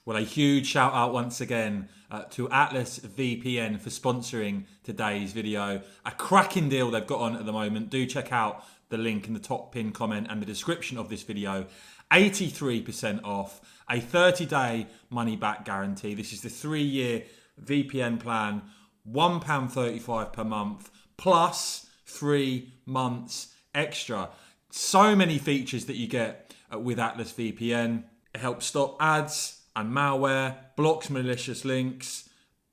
Well, a huge shout out once again to Atlas VPN for sponsoring today's video. A cracking deal they've got on at the moment. Do check out the link in the top pinned comment and the description of this video. 83% off, a 30-day money-back guarantee. This is the 3-year VPN plan, £1.35 per month, plus 3 months extra. So many features that you get with Atlas VPN. It helps stop ads and malware, blocks malicious links,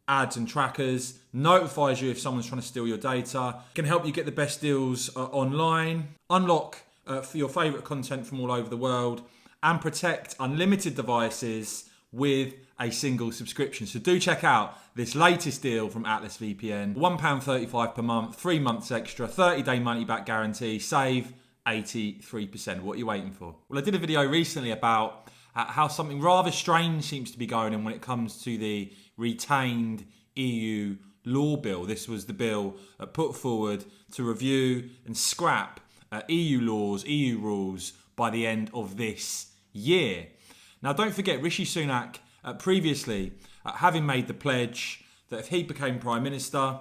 ads and trackers, notifies you if someone's trying to steal your data, can help you get the best deals online, unlock for your favourite content from all over the world, and protect unlimited devices with a single subscription. So do check out this latest deal from Atlas VPN. £1.35 per month, 3 months extra, 30-day money-back guarantee, save 83%. What are you waiting for? Well, I did a video recently about how something rather strange seems to be going on when it comes to the retained EU law bill. This was the bill put forward to review and scrap EU laws, EU rules by the end of this year. Now, don't forget, Rishi Sunak previously, having made the pledge that if he became Prime Minister,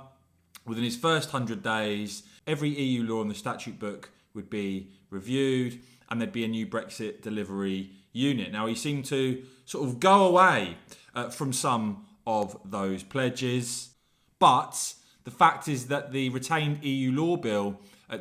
within his first 100 days, every EU law in the statute book would be reviewed and there'd be a new Brexit delivery unit. Now, he seemed to sort of go away from some of those pledges, but the fact is that the retained EU law bill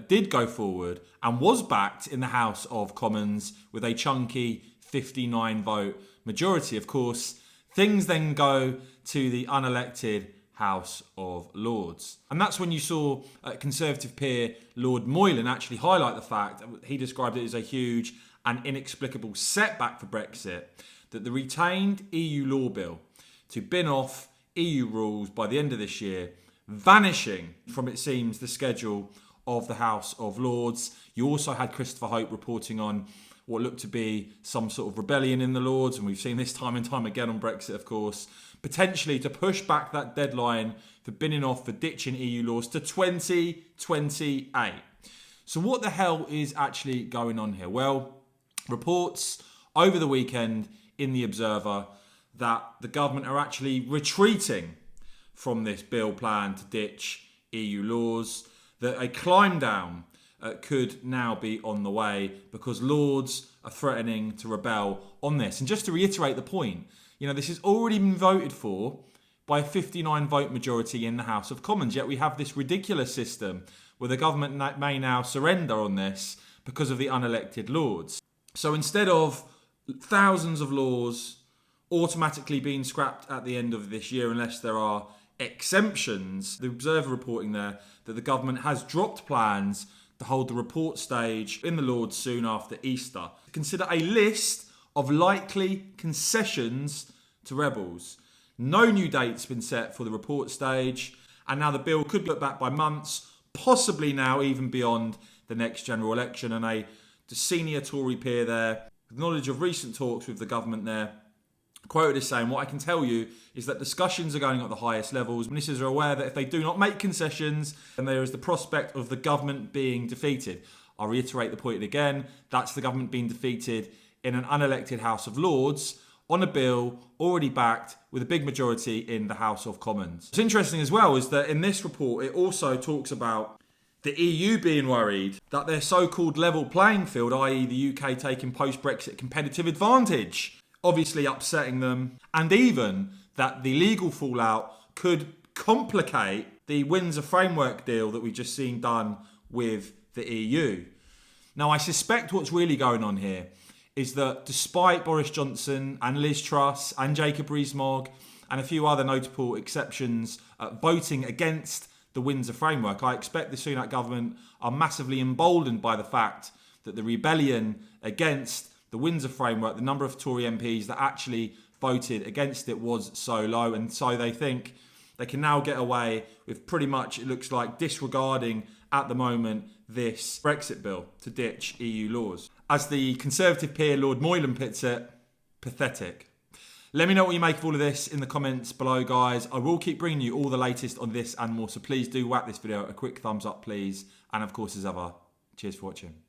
did go forward and was backed in the House of Commons with a chunky 59-vote majority. Of course, things then go to the unelected House of Lords. And that's when you saw Conservative peer Lord Moylan actually highlight the fact, he described it as a huge and inexplicable setback for Brexit, that the retained EU law bill to bin off EU rules by the end of this year, vanishing from, it seems, the schedule of the House of Lords. You also had Christopher Hope reporting on what looked to be some sort of rebellion in the Lords, and we've seen this time and time again on Brexit, of course, potentially to push back that deadline for binning off, for ditching EU laws to 2028. So what the hell is actually going on here? Well, reports over the weekend in The Observer that the government are actually retreating from this bill plan to ditch EU laws, that a climb down could now be on the way because Lords are threatening to rebel on this. And just to reiterate the point, this has already been voted for by a 59-vote majority in the House of Commons, yet we have this ridiculous system where the government may now surrender on this because of the unelected Lords. So instead of thousands of laws automatically being scrapped at the end of this year unless there are exemptions, the Observer reporting there that the government has dropped plans to hold the report stage in the Lords soon after Easter. Consider a list of likely concessions to rebels. No new date's been set for the report stage, and now the bill could be looked back by months, possibly now even beyond the next general election. And the senior Tory peer there, with knowledge of recent talks with the government there, quoted as saying, "What I can tell you is that discussions are going at the highest levels. Ministers are aware that if they do not make concessions, then there is the prospect of the government being defeated." I'll reiterate the point again. That's the government being defeated in an unelected House of Lords on a bill already backed with a big majority in the House of Commons. What's interesting as well is that in this report, it also talks about the EU being worried that their so-called level playing field, i.e. the UK taking post-Brexit competitive advantage, obviously upsetting them, and even that the legal fallout could complicate the Windsor Framework deal that we've just seen done with the EU. Now, I suspect what's really going on here is that despite Boris Johnson and Liz Truss and Jacob Rees-Mogg and a few other notable exceptions voting against the Windsor Framework, I expect the Sunak government are massively emboldened by the fact that the rebellion against the Windsor Framework, the number of Tory MPs that actually voted against it was so low, and so they think they can now get away with pretty much, it looks like, disregarding at the moment this Brexit bill to ditch EU laws. As the Conservative peer Lord Moylan puts it, pathetic. Let me know what you make of all of this in the comments below, guys. I will keep bringing you all the latest on this and more, so please do whack this video a quick thumbs up, please. And of course, as ever, cheers for watching.